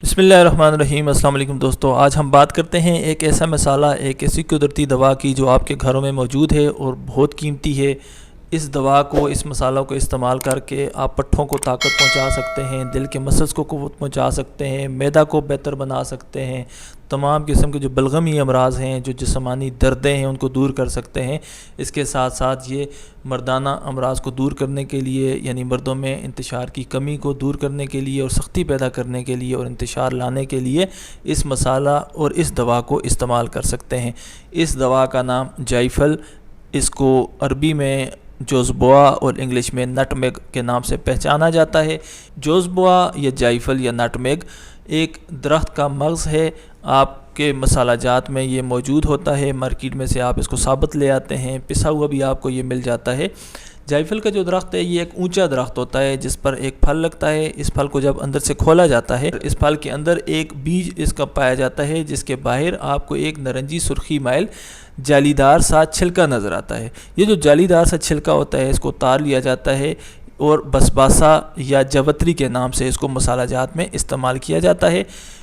بسم اللہ الرحمن الرحیم۔ السلام علیکم دوستو، آج ہم بات کرتے ہیں ایک ایسا مسالہ، ایک ایسی قدرتی دوا کی جو آپ کے گھروں میں موجود ہے اور بہت قیمتی ہے۔ اس دوا کو، اس مسالہ کو استعمال کر کے آپ پٹھوں کو طاقت پہنچا سکتے ہیں، دل کے مسلز کو قوت پہنچا سکتے ہیں، معدہ کو بہتر بنا سکتے ہیں، تمام قسم کے جو بلغمی امراض ہیں، جو جسمانی دردیں ہیں، ان کو دور کر سکتے ہیں۔ اس کے ساتھ ساتھ یہ مردانہ امراض کو دور کرنے کے لیے، یعنی مردوں میں انتشار کی کمی کو دور کرنے کے لیے اور سختی پیدا کرنے کے لیے اور انتشار لانے کے لیے اس مسالہ اور اس دوا کو استعمال کر سکتے ہیں۔ اس دوا کا نام جائفل، اس کو عربی میں جوزبوا اور انگلش میں نٹمیگ کے نام سے پہچانا جاتا ہے۔ جوزبوا یا جائفل یا نٹمیگ ایک درخت کا مغز ہے، آپ کے مسالہ جات میں یہ موجود ہوتا ہے، مارکیٹ میں سے آپ اس کو ثابت لے آتے ہیں، پسا ہوا بھی آپ کو یہ مل جاتا ہے۔ جائفل کا جو درخت ہے یہ ایک اونچا درخت ہوتا ہے جس پر ایک پھل لگتا ہے۔ اس پھل کو جب اندر سے کھولا جاتا ہے، اس پھل کے اندر ایک بیج اس کا پایا جاتا ہے جس کے باہر آپ کو ایک نارنجی سرخی مائل جالی دار سا چھلکا نظر آتا ہے۔ یہ جو جالی دار سا چھلکا ہوتا ہے اس کو اتار لیا جاتا ہے اور بسباسا یا جوتری کے نام سے اس کو مسالہ جات میں استعمال کیا جاتا ہے۔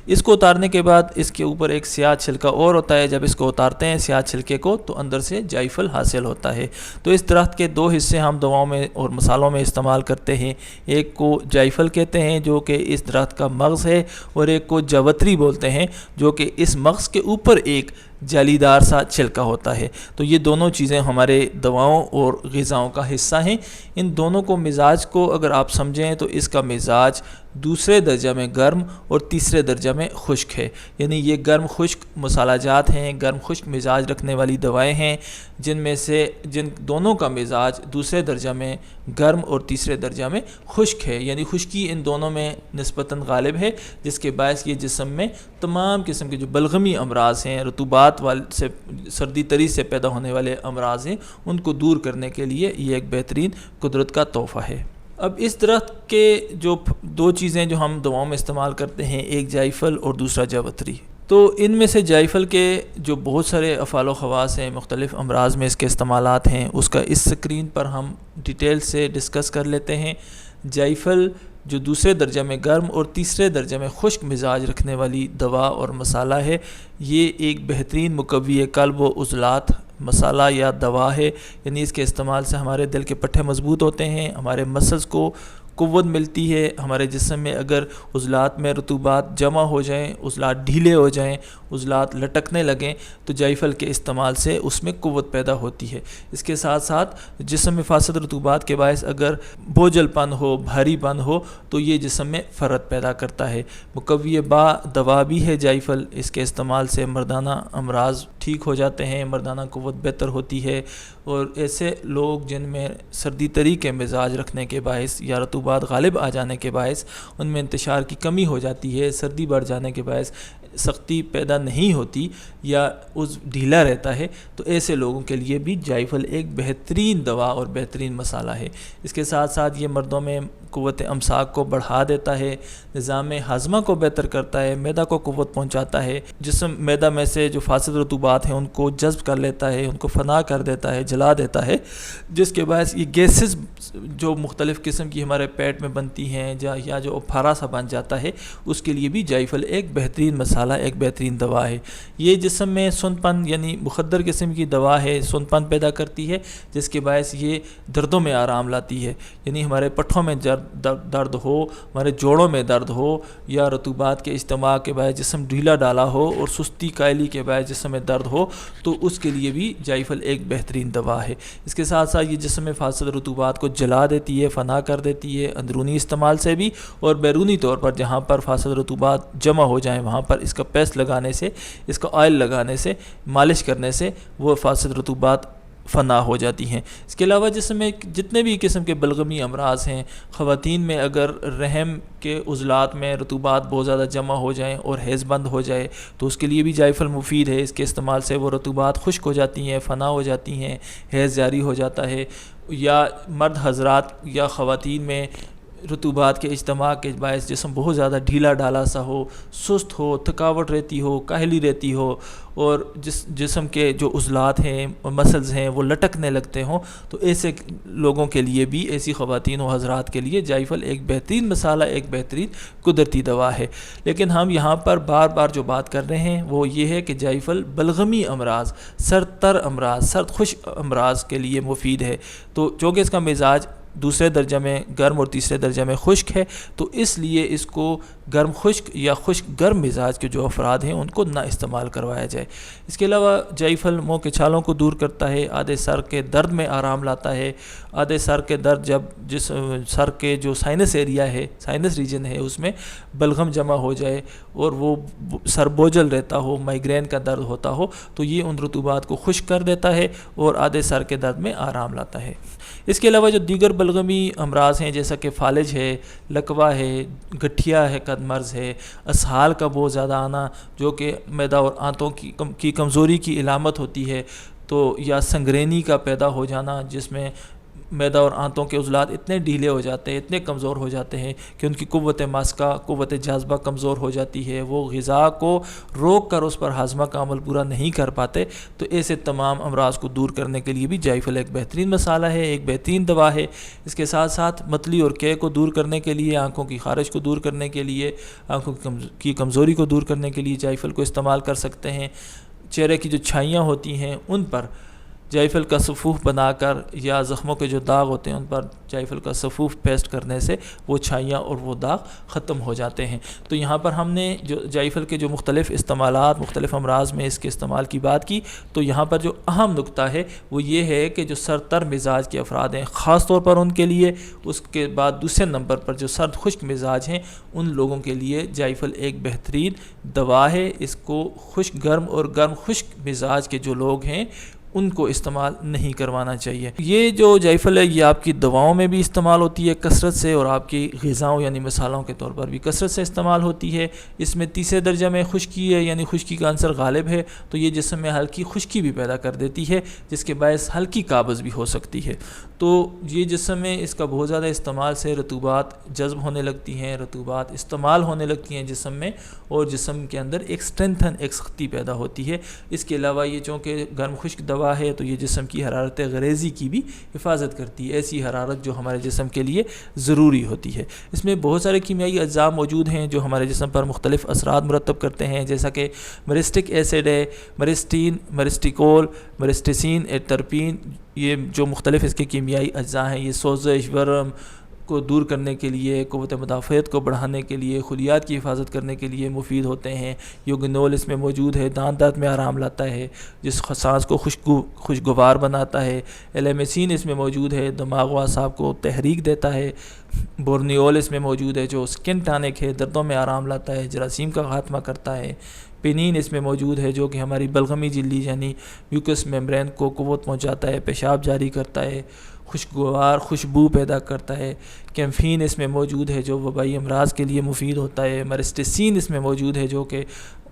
اس کو اتارنے کے بعد اس کے اوپر ایک سیاہ چھلکا اور ہوتا ہے، جب اس کو اتارتے ہیں سیاہ چھلکے کو تو اندر سے جائفل حاصل ہوتا ہے۔ تو اس درخت کے دو حصے ہم دواؤں میں اور مسالوں میں استعمال کرتے ہیں، ایک کو جائفل کہتے ہیں جو کہ اس درخت کا مغز ہے، اور ایک کو جوتری بولتے ہیں جو کہ اس مغز کے اوپر ایک جالی دار سا چھلکا ہوتا ہے۔ تو یہ دونوں چیزیں ہمارے دواؤں اور غذاؤں کا حصہ ہیں۔ ان دونوں کو مزاج کو اگر آپ سمجھیں تو اس کا مزاج دوسرے درجہ میں گرم اور تیسرے درجہ میں خشک ہے، یعنی یہ گرم خشک مسالہ جات ہیں، گرم خشک مزاج رکھنے والی دوائیں ہیں، جن دونوں کا مزاج دوسرے درجہ میں گرم اور تیسرے درجہ میں خشک ہے، یعنی خشکی ان دونوں میں نسبتاً غالب ہے، جس کے باعث یہ جسم میں تمام قسم کے جو بلغمی امراض ہیں، رطوبات سے سردی تری سے پیدا ہونے والے امراض ہیں، ان کو دور کرنے کے لیے یہ ایک بہترین قدرت کا تحفہ ہے۔ اب اس درخت کے جو دو چیزیں جو ہم دواؤں میں استعمال کرتے ہیں، ایک جائفل اور دوسرا جوتری، تو ان میں سے جائفل کے جو بہت سارے افعال و خواص ہیں، مختلف امراض میں اس کے استعمالات ہیں، اس کا اس سکرین پر ہم ڈیٹیل سے ڈسکس کر لیتے ہیں۔ جائفل جو دوسرے درجہ میں گرم اور تیسرے درجہ میں خشک مزاج رکھنے والی دوا اور مسالہ ہے، یہ ایک بہترین مقوی قلب و عضلات مسالہ یا دوا ہے، یعنی اس کے استعمال سے ہمارے دل کے پٹھے مضبوط ہوتے ہیں، ہمارے مسلز کو قوت ملتی ہے، ہمارے جسم میں اگر عضلات میں رطوبات جمع ہو جائیں، عضلات ڈھیلے ہو جائیں، عضلات لٹکنے لگیں تو جائفل کے استعمال سے اس میں قوت پیدا ہوتی ہے۔ اس کے ساتھ ساتھ جسم میں فاسد رطوبات کے باعث اگر بوجھل پن ہو، بھاری پن ہو تو یہ جسم میں فرد پیدا کرتا ہے۔ مقوی با دوا بھی ہے جائفل، اس کے استعمال سے مردانہ امراض ٹھیک ہو جاتے ہیں، مردانہ قوت بہتر ہوتی ہے، اور ایسے لوگ جن میں سردی تری کے مزاج رکھنے کے باعث یا رطوبات غالب آ جانے کے باعث ان میں انتشار کی کمی ہو جاتی ہے، سردی بڑھ جانے کے باعث سختی پیدا نہیں ہوتی یا اس ڈھیلا رہتا ہے، تو ایسے لوگوں کے لیے بھی جائفل ایک بہترین دوا اور بہترین مسالہ ہے۔ اس کے ساتھ ساتھ یہ مردوں میں قوت امساک کو بڑھا دیتا ہے، نظام ہاضمہ کو بہتر کرتا ہے، معدہ کو قوت پہنچاتا ہے، جسم معدہ میں سے جو فاسد رطوبات ہیں ان کو جذب کر لیتا ہے، ان کو فنا کر دیتا ہے، جلا دیتا ہے، جس کے باعث یہ گیسز جو مختلف قسم کی ہمارے پیٹ میں بنتی ہیں یا جو پھارا سا بن جاتا ہے، اس کے لیے بھی جائفل ایک بہترین مسالہ، ایک بہترین دوا ہے۔ یہ جسم میں سن پن یعنی مخدر قسم کی دوا ہے، سن پن پیدا کرتی ہے، جس کے باعث یہ دردوں میں آرام لاتی ہے، یعنی ہمارے پٹھوں میں درد ہو، ہمارے جوڑوں میں درد ہو، یا رطوبات کے اجتماع کے باعث جسم ڈھیلا ڈالا ہو اور سستی قائلی کے باعث جسم میں درد ہو، تو اس کے لیے بھی جائفل ایک بہترین دوا ہے۔ اس کے ساتھ ساتھ یہ جسم میں فاسد رطوبات کو جلا دیتی ہے، فنا کر دیتی ہے، اندرونی استعمال سے بھی اور بیرونی طور پر جہاں پر فاسد رطوبات جمع ہو جائیں وہاں پر اس کا پیسٹ لگانے سے، اس کا آئل لگانے سے، مالش کرنے سے وہ فاسد رطوبات فنا ہو جاتی ہیں۔ اس کے علاوہ جسم میں جتنے بھی قسم کے بلغمی امراض ہیں، خواتین میں اگر رحم کے عضلات میں رطوبات بہت زیادہ جمع ہو جائیں اور حیض بند ہو جائے تو اس کے لیے بھی جائفل مفید ہے۔ اس کے استعمال سے وہ رطوبات خشک ہو جاتی ہیں، فنا ہو جاتی ہیں، حیض جاری ہو جاتا ہے۔ یا مرد حضرات یا خواتین میں رطوبات کے اجتماع کے باعث جسم بہت زیادہ ڈھیلا ڈالا سا ہو، سست ہو، تھکاوٹ رہتی ہو، کاہلی رہتی ہو، اور جسم کے جو عضلات ہیں مسلز ہیں وہ لٹکنے لگتے ہوں، تو ایسے لوگوں کے لیے بھی، ایسی خواتین و حضرات کے لیے جائفل ایک بہترین مسالہ، ایک بہترین قدرتی دوا ہے۔ لیکن ہم یہاں پر بار بار جو بات کر رہے ہیں وہ یہ ہے کہ جائفل بلغمی امراض، سرد تر امراض، سرد خشک امراض کے لیے مفید ہے۔ تو چونکہ اس کا مزاج دوسرے درجہ میں گرم اور تیسرے درجہ میں خشک ہے، تو اس لیے اس کو گرم خشک یا خشک گرم مزاج کے جو افراد ہیں ان کو نہ استعمال کروایا جائے۔ اس کے علاوہ جائفل منہ کے چھالوں کو دور کرتا ہے، آدھے سر کے درد میں آرام لاتا ہے۔ آدھے سر کے درد جب سر کے جو سائنس ایریا ہے، سائنس ریجن ہے، اس میں بلغم جمع ہو جائے اور وہ سر بوجھل رہتا ہو، مائیگرین کا درد ہوتا ہو، تو یہ ان رطوبات کو خشک کر دیتا ہے اور آدھے سر کے درد میں آرام لاتا ہے۔ اس کے علاوہ جو دیگر بلغمی امراض ہیں جیسا کہ فالج ہے، لکوا ہے، گٹھیا ہے، قد مرض ہے، اسہال کا بہت زیادہ آنا جو کہ معدہ اور آنتوں کی کمزوری کی علامت ہوتی ہے، تو یا سنگرینی کا پیدا ہو جانا جس میں معدہ اور آنتوں کے عضلات اتنے ڈھیلے ہو جاتے ہیں، اتنے کمزور ہو جاتے ہیں کہ ان کی قوت ماسکہ، قوت جاذبہ کمزور ہو جاتی ہے، وہ غذا کو روک کر اس پر ہاضمہ کا عمل پورا نہیں کر پاتے، تو ایسے تمام امراض کو دور کرنے کے لیے بھی جائفل ایک بہترین مسالہ ہے، ایک بہترین دوا ہے۔ اس کے ساتھ ساتھ متلی اور قے کو دور کرنے کے لیے، آنکھوں کی خارش کو دور کرنے کے لیے، آنکھوں کی کمزوری کو دور کرنے کے لیے جائفل کو استعمال کر سکتے ہیں۔ چہرے کی جو چھائیاں ہوتی ہیں ان پر جائفل کا سفوف بنا کر، یا زخموں کے جو داغ ہوتے ہیں ان پر جائفل کا سفوف پیسٹ کرنے سے وہ چھائیاں اور وہ داغ ختم ہو جاتے ہیں۔ تو یہاں پر ہم نے جو جائفل کے جو مختلف استعمالات، مختلف امراض میں اس کے استعمال کی بات کی، تو یہاں پر جو اہم نکتہ ہے وہ یہ ہے کہ جو سرد تر مزاج کے افراد ہیں خاص طور پر ان کے لیے، اس کے بعد دوسرے نمبر پر جو سرد خشک مزاج ہیں ان لوگوں کے لیے جائفل ایک بہترین دوا ہے۔ اس کو خشک گرم اور گرم خشک مزاج کے جو لوگ ہیں ان کو استعمال نہیں کروانا چاہیے۔ یہ جو جائفل ہے یہ آپ کی دواؤں میں بھی استعمال ہوتی ہے کثرت سے، اور آپ کی غذاؤں یعنی مصالحوں کے طور پر بھی کثرت سے استعمال ہوتی ہے۔ اس میں تیسرے درجہ میں خشکی ہے، یعنی خشکی کا عنصر غالب ہے، تو یہ جسم میں ہلکی خشکی بھی پیدا کر دیتی ہے جس کے باعث ہلکی قابض بھی ہو سکتی ہے۔ تو یہ جسم میں اس کا بہت زیادہ استعمال سے رطوبات جذب ہونے لگتی ہیں، رطوبات استعمال ہونے لگتی ہیں جسم میں، اور جسم کے اندر ایک اسٹرینتھن، ایک سختی پیدا ہوتی ہے۔ اس کے علاوہ یہ چونکہ گرم خشک دوا ہے تو یہ جسم کی حرارت غریزی کی بھی حفاظت کرتی ہے، ایسی حرارت جو ہمارے جسم کے لیے ضروری ہوتی ہے۔ اس میں بہت سارے کیمیائی اجزاء موجود ہیں جو ہمارے جسم پر مختلف اثرات مرتب کرتے ہیں، جیسا کہ مرسٹک ایسڈ ہے، مرسٹین، مرسٹیکول، مرسٹسین، ایٹرپین، یہ جو مختلف اس کے کیمیائی اجزاء ہیں یہ سوزش، ورم کو دور کرنے کے لیے، قوت مدافعت کو بڑھانے کے لیے، خلیات کی حفاظت کرنے کے لیے مفید ہوتے ہیں۔ یوگنول اس میں موجود ہے، دانت درد میں آرام لاتا ہے، جس سانس کو خوشگوار بناتا ہے۔ ایلیمیسین اس میں موجود ہے، دماغ و اعصاب کو تحریک دیتا ہے۔ بورنیول اس میں موجود ہے جو سکن ٹانک ہے، دردوں میں آرام لاتا ہے، جراثیم کا خاتمہ کرتا ہے۔ پینین اس میں موجود ہے جو کہ ہماری بلغمی جھلی یعنی میوکس میمبرین کو قوت پہنچاتا ہے، پیشاب جاری کرتا ہے، خوشگوار خوشبو پیدا کرتا ہے۔ کیمفین اس میں موجود ہے جو وبائی امراض کے لیے مفید ہوتا ہے۔ مرسٹسین اس میں موجود ہے جو کہ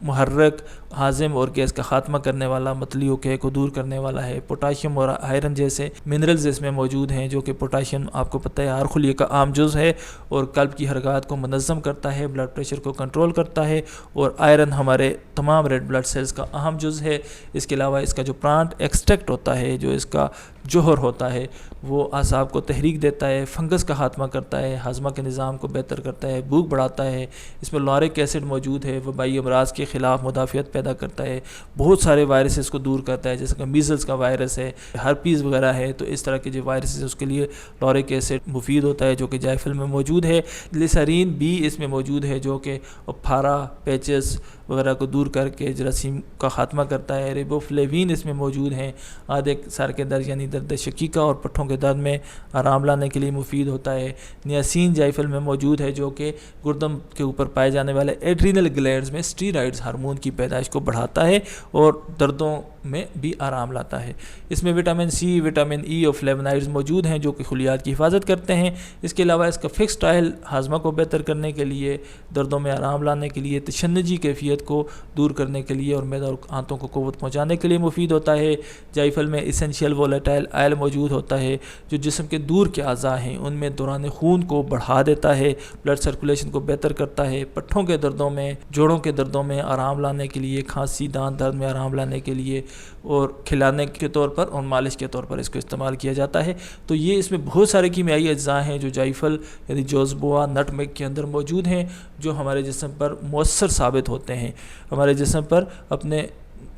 محرک، ہاضم اور گیس کا خاتمہ کرنے والا، متلی و قے کو دور کرنے والا ہے۔ پوٹاشیم اور آئرن جیسے منرلز اس میں موجود ہیں جو کہ پوٹاشیم آپ کو پتہ ہے ہر خلیے کا عام جز ہے اور قلب کی حرکات کو منظم کرتا ہے، بلڈ پریشر کو کنٹرول کرتا ہے، اور آئرن ہمارے تمام ریڈ بلڈ سیلز کا اہم جز ہے۔ اس کے علاوہ اس کا جو پلانٹ ایکسٹریکٹ ہوتا ہے، جو اس کا جوہر ہوتا ہے، وہ اعصاب کو تحریک دیتا ہے، فنگس کا خاتمہ کرتا ہے، ہاضمہ کے نظام کو بہتر کرتا ہے، بھوک بڑھاتا ہے۔ اس میں لورک ایسڈ موجود ہے، وبائی امراض کے خلاف مدافعت پیدا کرتا ہے، بہت سارے وائرسز کو دور کرتا ہے، جیسے کہ میزلز کا وائرس ہے، ہرپیز وغیرہ ہے، تو اس طرح کے جو وائرسز اس کے لیے لورک ایسڈ مفید ہوتا ہے جو کہ جائفل میں موجود ہے۔ گلیسرین بھی اس میں موجود ہے جو کہ پھارا، پیچز وغیرہ کو دور کر کے جراثیم کا خاتمہ کرتا ہے۔ ریبوفلیوین اس میں موجود ہیں، آدھے سر کے درد یعنی درد شقیقہ اور پٹھوں کے درد میں آرام لانے کے لیے مفید ہوتا ہے۔ نیاسین جائفل میں موجود ہے جو کہ گردم کے اوپر پائے جانے والے ایڈرینل گلینڈز میں اسٹیرائڈز ہارمون کی پیدائش کو بڑھاتا ہے اور دردوں میں بھی آرام لاتا ہے۔ اس میں وٹامن سی، وٹامن ای اور فلیونائڈز موجود ہیں جو کہ خلیات کی حفاظت کرتے ہیں۔ اس کے علاوہ اس کا فکسڈ آئل ہاضمہ کو بہتر کرنے کے لیے، دردوں میں آرام لانے کے لیے، تشنجی کیفیت قبضیت کو دور کرنے کے لیے اور معدہ اور آنتوں کو قوت پہنچانے کے لیے مفید ہوتا ہے۔ جائی پھل میں اسینشیل وولیٹائل آئل موجود ہوتا ہے جو جسم کے دور کے اعضاء ہیں ان میں دوران خون کو بڑھا دیتا ہے، بلڈ سرکولیشن کو بہتر کرتا ہے، پٹھوں کے دردوں میں، جوڑوں کے دردوں میں آرام لانے کے لیے، کھانسی دانت درد میں آرام لانے کے لیے اور کھلانے کے طور پر اور مالش کے طور پر اس کو استعمال کیا جاتا ہے۔ تو یہ اس میں بہت سارے کیمیائی اجزاء ہیں جو جائی پھل یعنی جوزبوا نٹ میگ کے اندر موجود ہیں جو ہمارے جسم پر مؤثر ثابت ہوتے ہیں، ہمارے جسم پر اپنے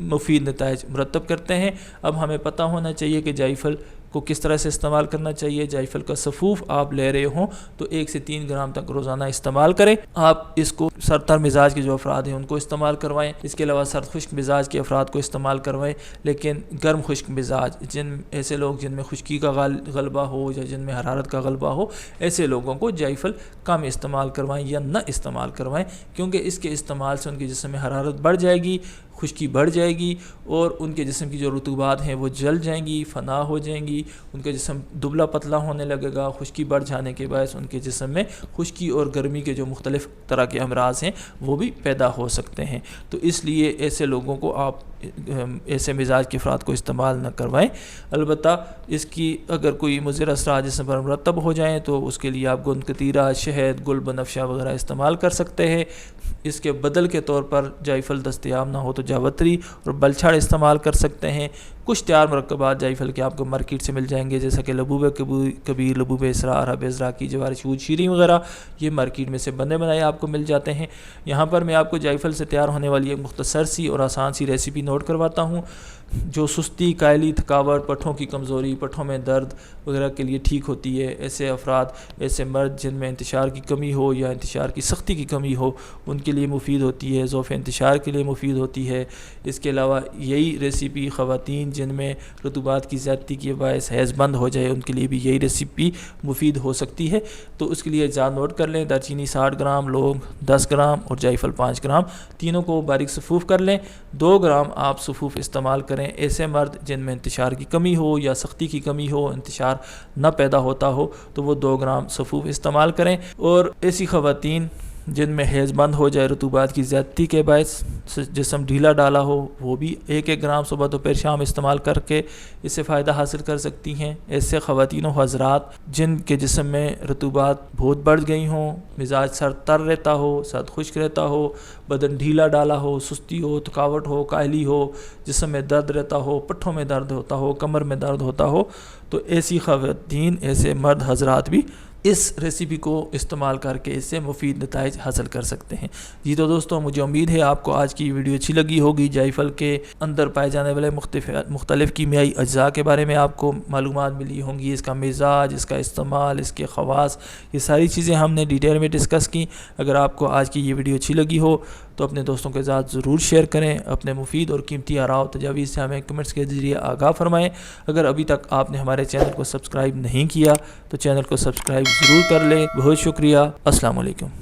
مفید نتائج مرتب کرتے ہیں۔ اب ہمیں پتہ ہونا چاہیے کہ جائی پھل کو کس طرح سے استعمال کرنا چاہیے۔ جائی پھل کا سفوف آپ لے رہے ہوں تو 1 سے 3 گرام تک روزانہ استعمال کریں۔ آپ اس کو سرد مزاج کے جو افراد ہیں ان کو استعمال کروائیں، اس کے علاوہ سرد خشک مزاج کے افراد کو استعمال کروائیں، لیکن گرم خشک مزاج ایسے لوگ جن میں خشکی کا غلبہ ہو یا جن میں حرارت کا غلبہ ہو، ایسے لوگوں کو جائی پھل کم استعمال کروائیں یا نہ استعمال کروائیں، کیونکہ اس کے استعمال سے ان کے جسم میں حرارت بڑھ جائے گی، خشکی بڑھ جائے گی اور ان کے جسم کی جو رطوبات ہیں وہ جل جائیں گی، فنا ہو جائیں گی، ان کا جسم دبلا پتلا ہونے لگے گا۔ خشکی بڑھ جانے کے باعث ان کے جسم میں خشکی اور گرمی کے جو مختلف طرح کے امراض ہیں وہ بھی پیدا ہو سکتے ہیں۔ تو اس لیے ایسے لوگوں کو آپ ایسے مزاج کے افراد کو استعمال نہ کروائیں۔ البتہ اس کی اگر کوئی مضر اثرات جسم پر مرتب ہو جائیں تو اس کے لیے آپ گوند کتیرہ، شہد، گل بنفشہ وغیرہ استعمال کر سکتے ہیں۔ اس کے بدل کے طور پر جائی پھل دستیاب نہ ہو تو جاوتری اور بلچھڑ استعمال کر سکتے ہیں۔ کچھ تیار مرکبات جائی پھل کے آپ کو مارکیٹ سے مل جائیں گے جیسا کہ لبوب کبیر، لبوب اسرار، حب ازراکی، جوار شود، شیریں وغیرہ، یہ مارکیٹ میں سے بنے بنائے آپ کو مل جاتے ہیں۔ یہاں پر میں آپ کو جائی پھل سے تیار ہونے والی ایک مختصر سی اور آسان سی ریسیپی نوٹ کرواتا ہوں جو سستی، کائلی، تھکاوٹ، پٹھوں کی کمزوری، پٹھوں میں درد وغیرہ کے لیے ٹھیک ہوتی ہے۔ ایسے افراد، ایسے مرد جن میں انتشار کی کمی ہو یا انتشار کی سختی کی کمی ہو ان کے لیے مفید ہوتی ہے، ضعف انتشار کے لیے مفید ہوتی ہے۔ اس کے علاوہ یہی ریسیپی خواتین جن میں رطوبات کی زیادتی کے باعث حیض بند ہو جائے ان کے لیے بھی یہی ریسیپی مفید ہو سکتی ہے۔ تو اس کے لیے اجزاء نوٹ کر لیں: دارچینی 60 گرام، لونگ 10 گرام اور جائی پھل 5 گرام، تینوں کو باریک صفوف کر لیں۔ 2 گرام آپ صفوف استعمال کریں۔ ایسے مرد جن میں انتشار کی کمی ہو یا سختی کی کمی ہو، انتشار نہ پیدا ہوتا ہو تو وہ 2 گرام صفوف استعمال کریں۔ اور ایسی خواتین جن میں حیض بند ہو جائے رطوبات کی زیادتی کے باعث جسم ڈھیلا ڈالا ہو، وہ بھی 1 گرام صبح دوپہر شام استعمال کر کے اس سے فائدہ حاصل کر سکتی ہیں۔ ایسے خواتین و حضرات جن کے جسم میں رطوبات بہت بڑھ گئی ہوں، مزاج سرد تر رہتا ہو، سرد خشک رہتا ہو، بدن ڈھیلا ڈالا ہو، سستی ہو، تھکاوٹ ہو، کاہلی ہو، جسم میں درد رہتا ہو، پٹھوں میں درد ہوتا ہو، کمر میں درد ہوتا ہو، تو ایسی خواتین، ایسے مرد حضرات بھی اس ریسیپی کو استعمال کر کے اس سے مفید نتائج حاصل کر سکتے ہیں۔ جی تو دوستوں، مجھے امید ہے آپ کو آج کی ویڈیو اچھی لگی ہوگی۔ جائی پھل کے اندر پائے جانے والے مختلف کیمیائی اجزاء کے بارے میں آپ کو معلومات ملی ہوں گی، اس کا مزاج، اس کا استعمال، اس کے خواص، یہ ساری چیزیں ہم نے ڈیٹیل میں ڈسکس کی۔ اگر آپ کو آج کی یہ ویڈیو اچھی لگی ہو تو اپنے دوستوں کے ساتھ ضرور شیئر کریں۔ اپنے مفید اور قیمتی آراء و تجاویز سے ہمیں کمنٹس کے ذریعے آگاہ فرمائیں۔ اگر ابھی تک آپ نے ہمارے چینل کو سبسکرائب نہیں کیا تو چینل کو سبسکرائب ضرور کر لیں۔ بہت شکریہ۔ السلام علیکم۔